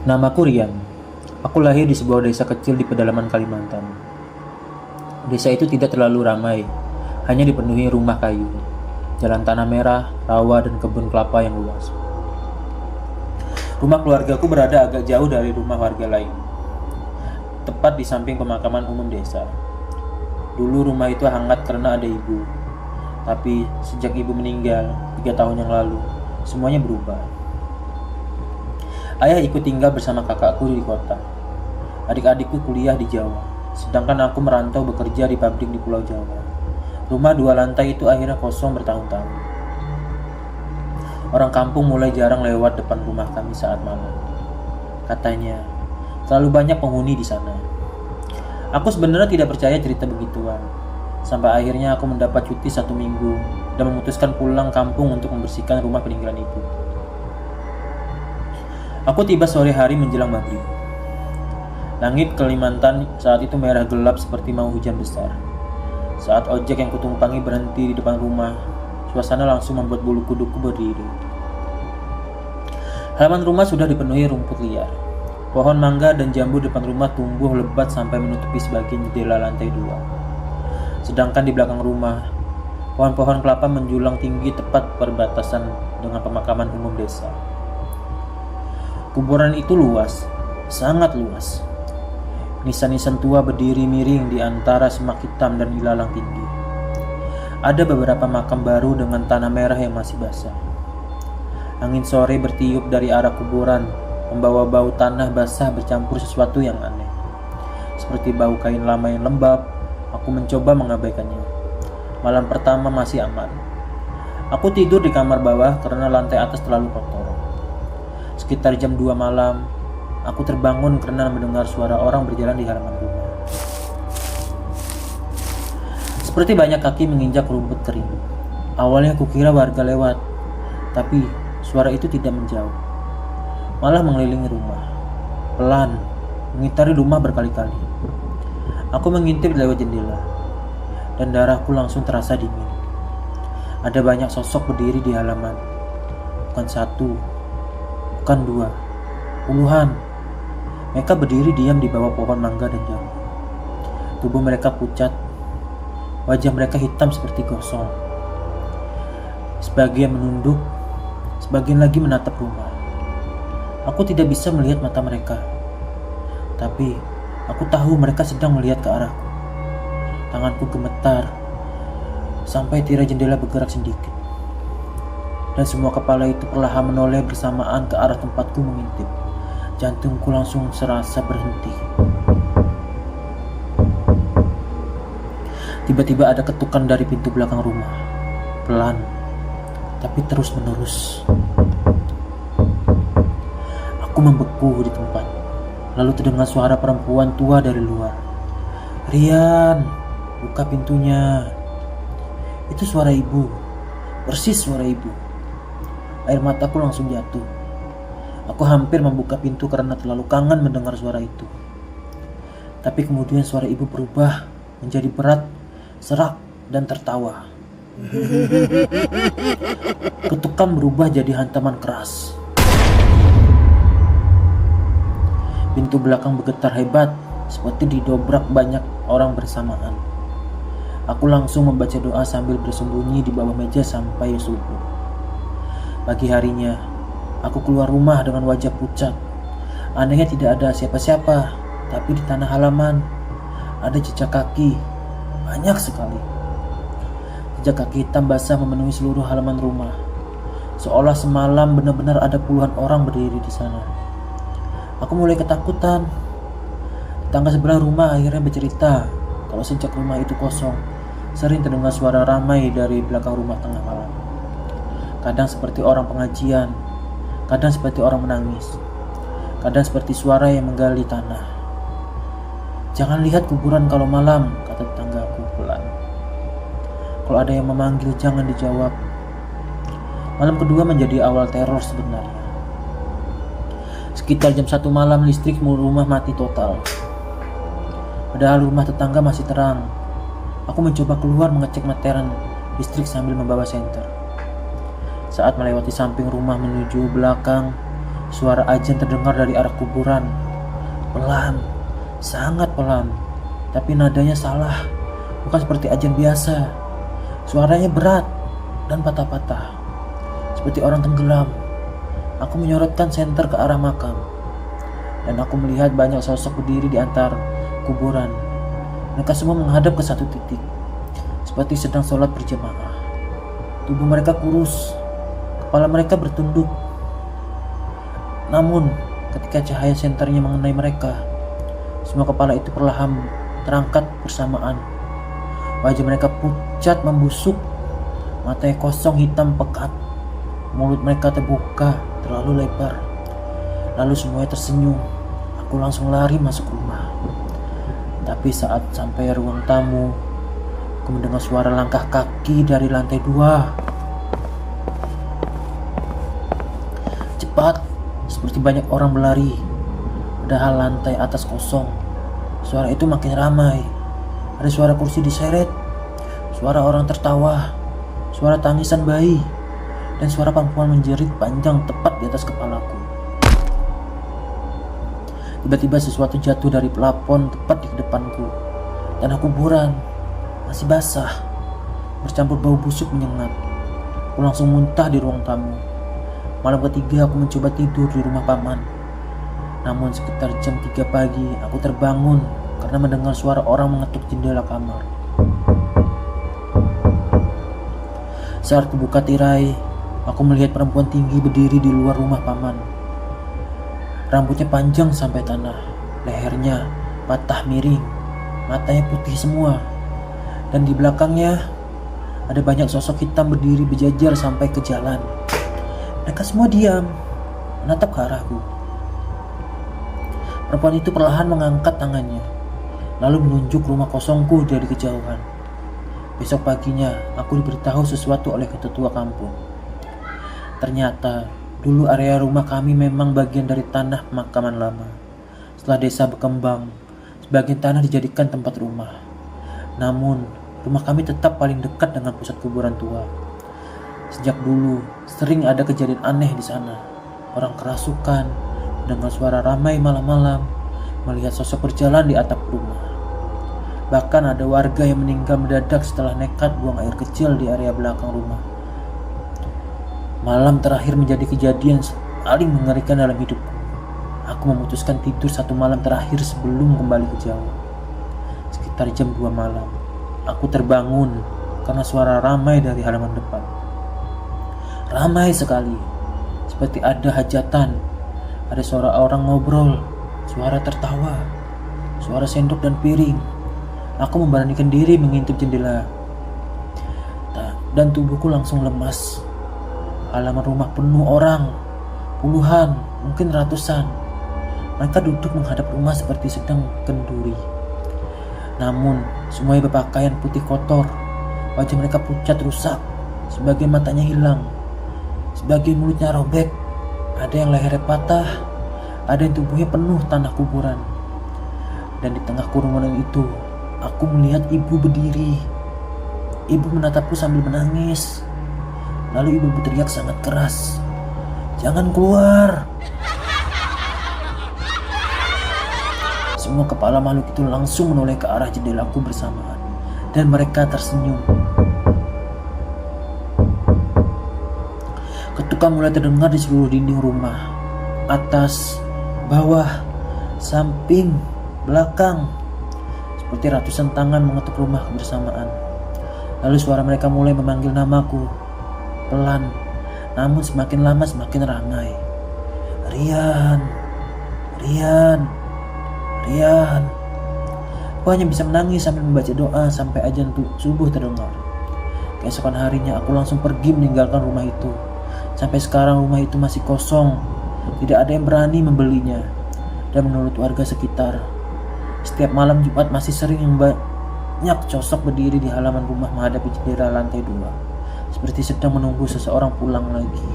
Namaku Rian. Aku lahir di sebuah desa kecil di pedalaman Kalimantan. Desa itu tidak terlalu ramai, hanya dipenuhi rumah kayu, jalan tanah merah, rawa, dan kebun kelapa yang luas. Rumah keluargaku berada agak jauh dari rumah warga lain, tepat di samping pemakaman umum desa. Dulu rumah itu hangat karena ada ibu, tapi sejak ibu meninggal 3 tahun yang lalu, semuanya berubah. Ayah ikut tinggal bersama kakakku di kota. Adik-adikku kuliah di Jawa, sedangkan aku merantau bekerja di pabrik di Pulau Jawa. Rumah 2 lantai itu akhirnya kosong bertahun-tahun. Orang kampung mulai jarang lewat depan rumah kami saat malam. Katanya, terlalu banyak penghuni di sana. Aku sebenarnya tidak percaya cerita begituan. Sampai akhirnya aku mendapat cuti 1 minggu dan memutuskan pulang kampung untuk membersihkan rumah peninggalan ibu. Aku tiba sore hari menjelang maghrib. Langit Kalimantan saat itu merah gelap seperti mau hujan besar. Saat ojek yang kutumpangi berhenti di depan rumah, suasana langsung membuat bulu kuduku berdiri. Halaman rumah sudah dipenuhi rumput liar. Pohon mangga dan jambu depan rumah tumbuh lebat sampai menutupi sebagian jendela lantai 2. Sedangkan di belakang rumah, pohon-pohon kelapa menjulang tinggi tepat perbatasan dengan pemakaman umum desa. Kuburan itu luas, sangat luas. Nisan-nisan tua berdiri miring di antara semak hitam dan ilalang tinggi. Ada beberapa makam baru dengan tanah merah yang masih basah. Angin sore bertiup dari arah kuburan, membawa bau tanah basah bercampur sesuatu yang aneh. Seperti bau kain lama yang lembab, aku mencoba mengabaikannya. Malam pertama masih aman. Aku tidur di kamar bawah karena lantai atas terlalu kotor. Sekitar jam 2 malam, aku terbangun karena mendengar suara orang berjalan di halaman rumah. Seperti banyak kaki menginjak rumput kering. Awalnya kukira warga lewat, tapi suara itu tidak menjauh. Malah mengelilingi rumah. Pelan, mengitari rumah berkali-kali. Aku mengintip lewat jendela, dan darahku langsung terasa dingin. Ada banyak sosok berdiri di halaman. Bukan 1, bukan 2, puluhan. Mereka berdiri diam di bawah pohon mangga dan jambu. Tubuh mereka pucat, wajah mereka hitam seperti gosong. Sebagian menunduk, sebagian lagi menatap rumah. Aku tidak bisa melihat mata mereka, tapi aku tahu mereka sedang melihat ke arahku. Tanganku gemetar sampai tirai jendela bergerak sedikit, dan semua kepala itu perlahan menoleh bersamaan ke arah tempatku mengintip. Jantungku langsung serasa berhenti. Tiba-tiba ada ketukan dari pintu belakang rumah. Pelan, tapi terus-menerus. Aku membeku di tempat. Lalu terdengar suara perempuan tua dari luar. "Rian, buka pintunya." Itu suara ibu. Persis suara ibu. Air mataku langsung jatuh. Aku hampir membuka pintu karena terlalu kangen mendengar suara itu. Tapi kemudian suara ibu berubah menjadi berat, serak, dan tertawa. Ketukan berubah jadi hantaman keras. Pintu belakang bergetar hebat, seperti didobrak banyak orang bersamaan. Aku langsung membaca doa sambil bersembunyi di bawah meja sampai subuh. Pagi harinya, aku keluar rumah dengan wajah pucat. Anehnya tidak ada siapa-siapa, tapi di tanah halaman ada jejak kaki, banyak sekali. Jejak kaki hitam basah memenuhi seluruh halaman rumah. Seolah semalam benar-benar ada puluhan orang berdiri di sana. Aku mulai ketakutan. Tetangga sebelah rumah akhirnya bercerita kalau sejak rumah itu kosong, sering terdengar suara ramai dari belakang rumah tengah malam. Kadang seperti orang pengajian, kadang seperti orang menangis, kadang seperti suara yang menggali tanah. "Jangan lihat kuburan kalau malam," kata tetanggaku pelan. "Kalau ada yang memanggil jangan dijawab." Malam kedua menjadi awal teror sebenarnya. Sekitar jam 1 malam listrik rumah mati total. Padahal rumah tetangga masih terang. Aku mencoba keluar mengecek meteran listrik sambil membawa senter. Saat melewati samping rumah menuju belakang, Suara azan terdengar dari arah kuburan. Pelan, sangat pelan. Tapi nadanya salah, bukan seperti azan biasa. Suaranya berat dan patah-patah, seperti orang tenggelam. Aku menyorotkan senter ke arah makam, dan aku melihat banyak sosok berdiri di antara kuburan. Mereka semua menghadap ke satu titik, seperti sedang sholat berjamaah. Tubuh mereka kurus, kepala mereka bertunduk. Namun, ketika cahaya senternya mengenai mereka, semua kepala itu perlahan terangkat bersamaan. Wajah mereka pucat membusuk, matanya kosong hitam pekat. Mulut mereka terbuka terlalu lebar. Lalu semuanya tersenyum. Aku langsung lari masuk rumah. Tapi saat sampai ruang tamu, aku mendengar suara langkah kaki dari lantai 2. Cepat, seperti banyak orang berlari. Padahal lantai atas kosong. Suara itu makin ramai. Ada suara kursi diseret, suara orang tertawa, suara tangisan bayi, dan suara perempuan menjerit panjang tepat di atas kepalaku. Tiba-tiba sesuatu jatuh dari plafon tepat di depanku, tanah kuburan masih basah, bercampur bau busuk menyengat. Aku langsung muntah di ruang tamu. Malam ketiga aku mencoba tidur di rumah paman. Namun sekitar jam 3 pagi aku terbangun karena mendengar suara orang mengetuk jendela kamar. Saat kubuka tirai, aku melihat perempuan tinggi berdiri di luar rumah paman. Rambutnya panjang sampai tanah, lehernya patah miring, matanya putih semua. Dan di belakangnya ada banyak sosok hitam berdiri berjajar sampai ke jalan. Mereka semua diam, menatap ke arahku. Perempuan itu perlahan mengangkat tangannya, lalu menunjuk rumah kosongku dari kejauhan. Besok paginya aku diberitahu sesuatu oleh ketua kampung. Ternyata dulu area rumah kami memang bagian dari tanah pemakaman lama. Setelah desa berkembang, sebagian tanah dijadikan tempat rumah. Namun rumah kami tetap paling dekat dengan pusat kuburan tua. Sejak dulu sering ada kejadian aneh di sana. Orang kerasukan, dengan suara ramai malam-malam, melihat sosok berjalan di atap rumah. Bahkan ada warga yang meninggal mendadak setelah nekat buang air kecil di area belakang rumah. Malam terakhir menjadi kejadian paling mengerikan dalam hidupku. Aku memutuskan tidur satu malam terakhir sebelum kembali ke Jawa. Sekitar jam 2 malam, aku terbangun karena suara ramai dari halaman depan. Ramai sekali, seperti ada hajatan. Ada suara orang ngobrol, suara tertawa, suara sendok dan piring. Aku memberanikan diri mengintip jendela, dan tubuhku langsung lemas. Halaman rumah penuh orang, puluhan, mungkin ratusan. Mereka duduk menghadap rumah seperti sedang kenduri. Namun, semuanya berpakaian putih kotor. Wajah mereka pucat rusak, sebagian matanya hilang, sebagian mulutnya robek. Ada yang lehernya patah, ada yang tubuhnya penuh tanah kuburan. Dan di tengah kerumunan itu, aku melihat ibu berdiri. Ibu menatapku sambil menangis. Lalu ibu berteriak sangat keras, "Jangan keluar!" Semua kepala makhluk itu langsung menoleh ke arah jendelaku bersamaan, dan mereka tersenyum. Ketukan mulai terdengar di seluruh dinding rumah, atas, bawah, samping, belakang, seperti ratusan tangan mengetuk rumah bersamaan. Lalu suara mereka mulai memanggil namaku, pelan, namun semakin lama semakin ramai. "Rian, Rian, Rian." Aku hanya bisa menangis sambil membaca doa sampai azan subuh terdengar. Keesokan harinya aku langsung pergi meninggalkan rumah itu. Sampai sekarang rumah itu masih kosong, tidak ada yang berani membelinya. Dan menurut warga sekitar, setiap malam Jumat masih sering banyak sosok berdiri di halaman rumah menghadapi jendela lantai 2, seperti sedang menunggu seseorang pulang lagi.